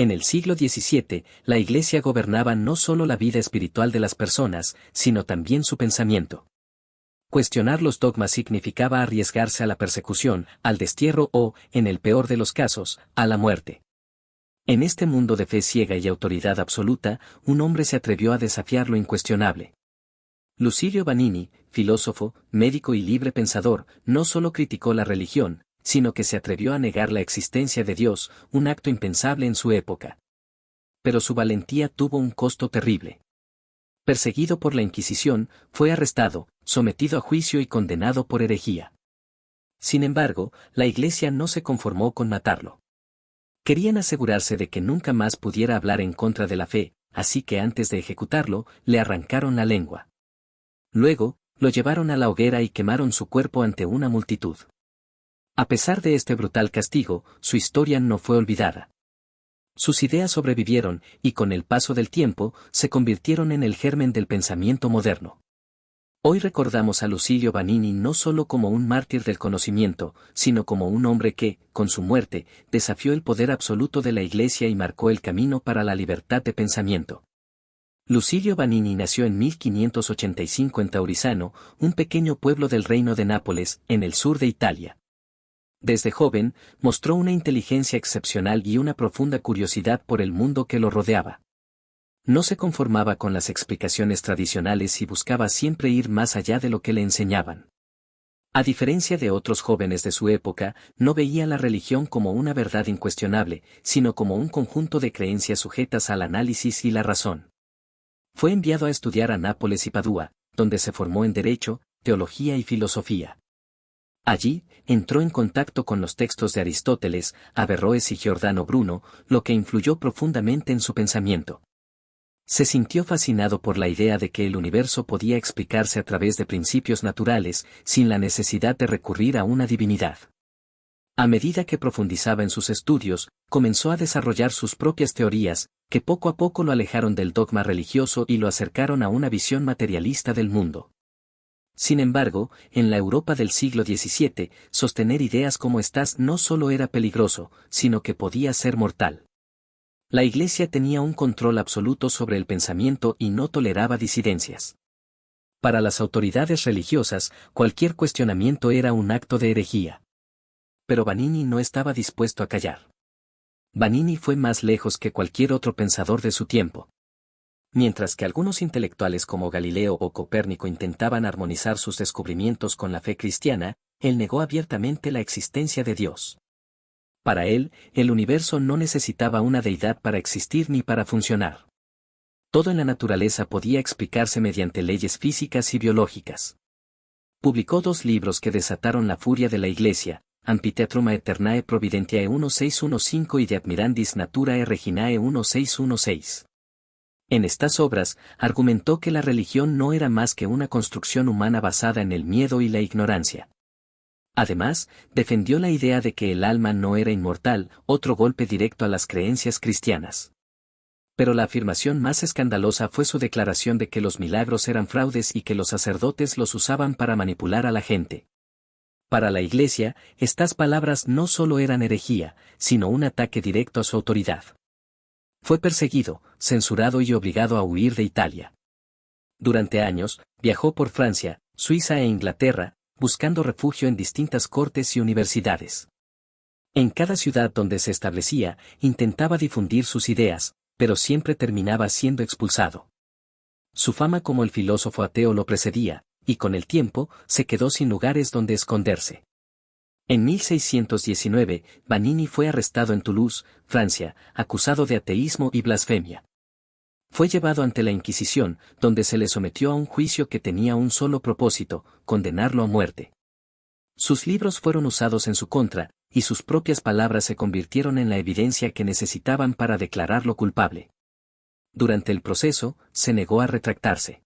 En el siglo XVII, la Iglesia gobernaba no solo la vida espiritual de las personas, sino también su pensamiento. Cuestionar los dogmas significaba arriesgarse a la persecución, al destierro o, en el peor de los casos, a la muerte. En este mundo de fe ciega y autoridad absoluta, un hombre se atrevió a desafiar lo incuestionable. Lucilio Vanini, filósofo, médico y libre pensador, no solo criticó la religión, sino que se atrevió a negar la existencia de Dios, un acto impensable en su época. Pero su valentía tuvo un costo terrible. Perseguido por la Inquisición, fue arrestado, sometido a juicio y condenado por herejía. Sin embargo, la Iglesia no se conformó con matarlo. Querían asegurarse de que nunca más pudiera hablar en contra de la fe, así que antes de ejecutarlo, le arrancaron la lengua. Luego, lo llevaron a la hoguera y quemaron su cuerpo ante una multitud. A pesar de este brutal castigo, su historia no fue olvidada. Sus ideas sobrevivieron, y con el paso del tiempo, se convirtieron en el germen del pensamiento moderno. Hoy recordamos a Lucilio Vanini no solo como un mártir del conocimiento, sino como un hombre que, con su muerte, desafió el poder absoluto de la Iglesia y marcó el camino para la libertad de pensamiento. Lucilio Vanini nació en 1585 en Taurisano, un pequeño pueblo del reino de Nápoles, en el sur de Italia. Desde joven, mostró una inteligencia excepcional y una profunda curiosidad por el mundo que lo rodeaba. No se conformaba con las explicaciones tradicionales y buscaba siempre ir más allá de lo que le enseñaban. A diferencia de otros jóvenes de su época, no veía la religión como una verdad incuestionable, sino como un conjunto de creencias sujetas al análisis y la razón. Fue enviado a estudiar a Nápoles y Padua, donde se formó en Derecho, Teología y Filosofía. Allí, entró en contacto con los textos de Aristóteles, Averroes y Giordano Bruno, lo que influyó profundamente en su pensamiento. Se sintió fascinado por la idea de que el universo podía explicarse a través de principios naturales, sin la necesidad de recurrir a una divinidad. A medida que profundizaba en sus estudios, comenzó a desarrollar sus propias teorías, que poco a poco lo alejaron del dogma religioso y lo acercaron a una visión materialista del mundo. Sin embargo, en la Europa del siglo XVII, sostener ideas como estas no solo era peligroso, sino que podía ser mortal. La Iglesia tenía un control absoluto sobre el pensamiento y no toleraba disidencias. Para las autoridades religiosas, cualquier cuestionamiento era un acto de herejía. Pero Vanini no estaba dispuesto a callar. Vanini fue más lejos que cualquier otro pensador de su tiempo. Mientras que algunos intelectuales como Galileo o Copérnico intentaban armonizar sus descubrimientos con la fe cristiana, él negó abiertamente la existencia de Dios. Para él, el universo no necesitaba una deidad para existir ni para funcionar. Todo en la naturaleza podía explicarse mediante leyes físicas y biológicas. Publicó 2 libros que desataron la furia de la Iglesia, Amphitheatrum Aeternae Providentiae 1615 y De Admirandis Naturae Reginae 1616. En estas obras, argumentó que la religión no era más que una construcción humana basada en el miedo y la ignorancia. Además, defendió la idea de que el alma no era inmortal, otro golpe directo a las creencias cristianas. Pero la afirmación más escandalosa fue su declaración de que los milagros eran fraudes y que los sacerdotes los usaban para manipular a la gente. Para la Iglesia, estas palabras no solo eran herejía, sino un ataque directo a su autoridad. Fue perseguido, censurado y obligado a huir de Italia. Durante años, viajó por Francia, Suiza e Inglaterra, buscando refugio en distintas cortes y universidades. En cada ciudad donde se establecía, intentaba difundir sus ideas, pero siempre terminaba siendo expulsado. Su fama como el filósofo ateo lo precedía, y con el tiempo, se quedó sin lugares donde esconderse. En 1619, Vanini fue arrestado en Toulouse, Francia, acusado de ateísmo y blasfemia. Fue llevado ante la Inquisición, donde se le sometió a un juicio que tenía un solo propósito, condenarlo a muerte. Sus libros fueron usados en su contra, y sus propias palabras se convirtieron en la evidencia que necesitaban para declararlo culpable. Durante el proceso, se negó a retractarse.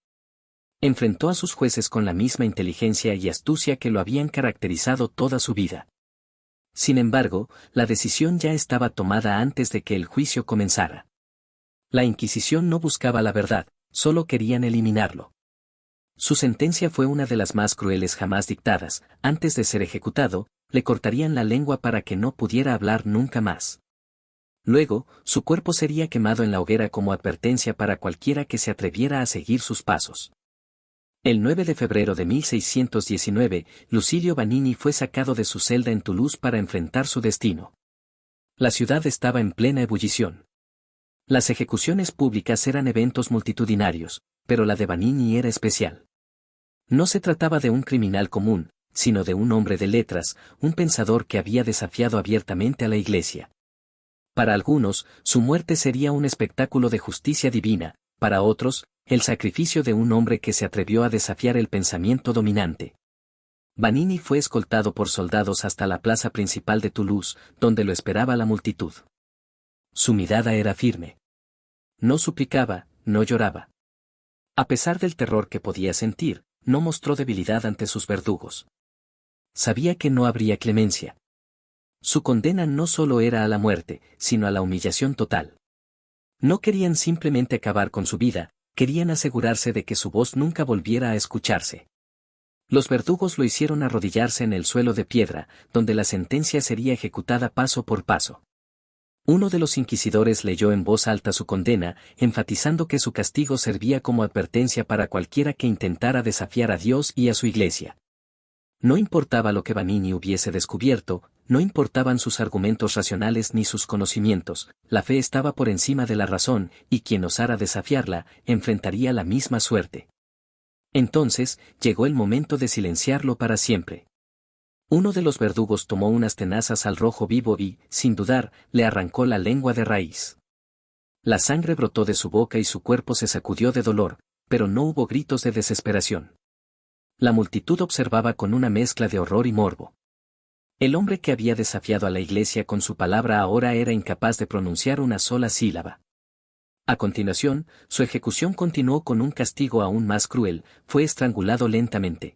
Enfrentó a sus jueces con la misma inteligencia y astucia que lo habían caracterizado toda su vida. Sin embargo, la decisión ya estaba tomada antes de que el juicio comenzara. La Inquisición no buscaba la verdad, solo querían eliminarlo. Su sentencia fue una de las más crueles jamás dictadas. Antes de ser ejecutado, le cortarían la lengua para que no pudiera hablar nunca más. Luego, su cuerpo sería quemado en la hoguera como advertencia para cualquiera que se atreviera a seguir sus pasos. El 9 de febrero de 1619, Lucilio Vanini fue sacado de su celda en Toulouse para enfrentar su destino. La ciudad estaba en plena ebullición. Las ejecuciones públicas eran eventos multitudinarios, pero la de Vanini era especial. No se trataba de un criminal común, sino de un hombre de letras, un pensador que había desafiado abiertamente a la Iglesia. Para algunos, su muerte sería un espectáculo de justicia divina, para otros, el sacrificio de un hombre que se atrevió a desafiar el pensamiento dominante. Vanini fue escoltado por soldados hasta la plaza principal de Toulouse, donde lo esperaba la multitud. Su mirada era firme. No suplicaba, no lloraba. A pesar del terror que podía sentir, no mostró debilidad ante sus verdugos. Sabía que no habría clemencia. Su condena no solo era a la muerte, sino a la humillación total. No querían simplemente acabar con su vida, querían asegurarse de que su voz nunca volviera a escucharse. Los verdugos lo hicieron arrodillarse en el suelo de piedra, donde la sentencia sería ejecutada paso por paso. Uno de los inquisidores leyó en voz alta su condena, enfatizando que su castigo servía como advertencia para cualquiera que intentara desafiar a Dios y a su Iglesia. No importaba lo que Vanini hubiese descubierto, no importaban sus argumentos racionales ni sus conocimientos, la fe estaba por encima de la razón, y quien osara desafiarla, enfrentaría la misma suerte. Entonces, llegó el momento de silenciarlo para siempre. Uno de los verdugos tomó unas tenazas al rojo vivo y, sin dudar, le arrancó la lengua de raíz. La sangre brotó de su boca y su cuerpo se sacudió de dolor, pero no hubo gritos de desesperación. La multitud observaba con una mezcla de horror y morbo. El hombre que había desafiado a la Iglesia con su palabra ahora era incapaz de pronunciar una sola sílaba. A continuación, su ejecución continuó con un castigo aún más cruel, fue estrangulado lentamente.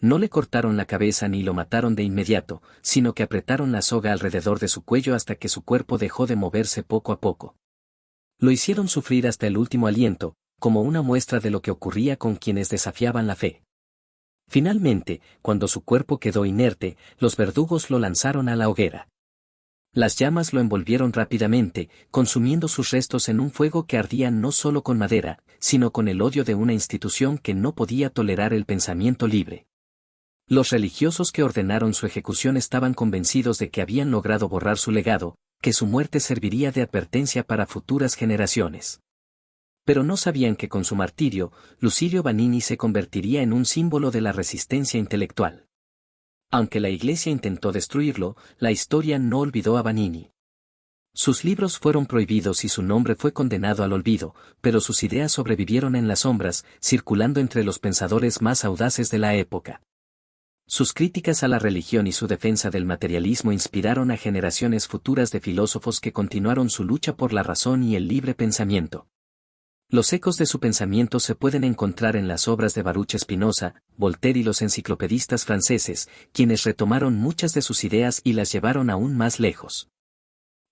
No le cortaron la cabeza ni lo mataron de inmediato, sino que apretaron la soga alrededor de su cuello hasta que su cuerpo dejó de moverse poco a poco. Lo hicieron sufrir hasta el último aliento, como una muestra de lo que ocurría con quienes desafiaban la fe. Finalmente, cuando su cuerpo quedó inerte, los verdugos lo lanzaron a la hoguera. Las llamas lo envolvieron rápidamente, consumiendo sus restos en un fuego que ardía no solo con madera, sino con el odio de una institución que no podía tolerar el pensamiento libre. Los religiosos que ordenaron su ejecución estaban convencidos de que habían logrado borrar su legado, que su muerte serviría de advertencia para futuras generaciones. Pero no sabían que con su martirio, Lucilio Vanini se convertiría en un símbolo de la resistencia intelectual. Aunque la Iglesia intentó destruirlo, la historia no olvidó a Vanini. Sus libros fueron prohibidos y su nombre fue condenado al olvido, pero sus ideas sobrevivieron en las sombras, circulando entre los pensadores más audaces de la época. Sus críticas a la religión y su defensa del materialismo inspiraron a generaciones futuras de filósofos que continuaron su lucha por la razón y el libre pensamiento. Los ecos de su pensamiento se pueden encontrar en las obras de Baruch Spinoza, Voltaire y los enciclopedistas franceses, quienes retomaron muchas de sus ideas y las llevaron aún más lejos.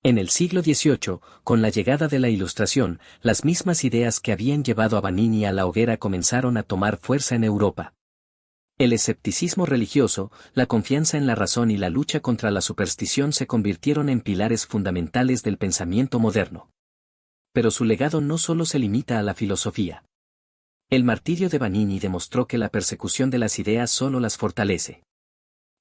En el siglo XVIII, con la llegada de la Ilustración, las mismas ideas que habían llevado a Vanini a la hoguera comenzaron a tomar fuerza en Europa. El escepticismo religioso, la confianza en la razón y la lucha contra la superstición se convirtieron en pilares fundamentales del pensamiento moderno. Pero su legado no solo se limita a la filosofía. El martirio de Vanini demostró que la persecución de las ideas solo las fortalece.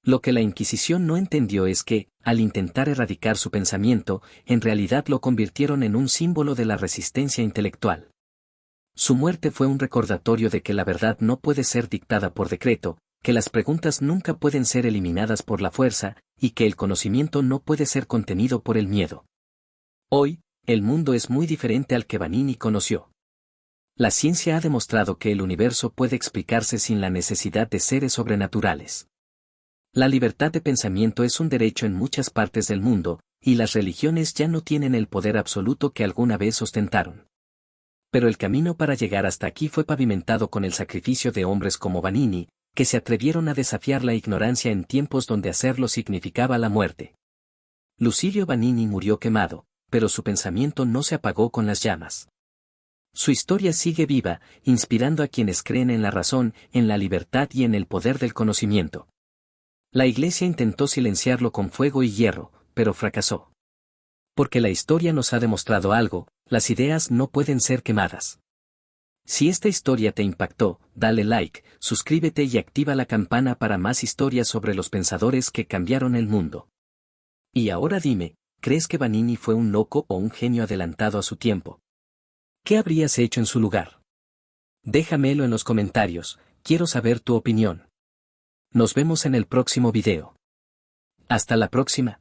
Lo que la Inquisición no entendió es que, al intentar erradicar su pensamiento, en realidad lo convirtieron en un símbolo de la resistencia intelectual. Su muerte fue un recordatorio de que la verdad no puede ser dictada por decreto, que las preguntas nunca pueden ser eliminadas por la fuerza, y que el conocimiento no puede ser contenido por el miedo. Hoy, el mundo es muy diferente al que Vanini conoció. La ciencia ha demostrado que el universo puede explicarse sin la necesidad de seres sobrenaturales. La libertad de pensamiento es un derecho en muchas partes del mundo, y las religiones ya no tienen el poder absoluto que alguna vez ostentaron. Pero el camino para llegar hasta aquí fue pavimentado con el sacrificio de hombres como Vanini, que se atrevieron a desafiar la ignorancia en tiempos donde hacerlo significaba la muerte. Lucilio Vanini murió quemado, pero su pensamiento no se apagó con las llamas. Su historia sigue viva, inspirando a quienes creen en la razón, en la libertad y en el poder del conocimiento. La Iglesia intentó silenciarlo con fuego y hierro, pero fracasó. Porque la historia nos ha demostrado algo, las ideas no pueden ser quemadas. Si esta historia te impactó, dale like, suscríbete y activa la campana para más historias sobre los pensadores que cambiaron el mundo. Y ahora dime, ¿crees que Vanini fue un loco o un genio adelantado a su tiempo? ¿Qué habrías hecho en su lugar? Déjamelo en los comentarios, quiero saber tu opinión. Nos vemos en el próximo video. Hasta la próxima.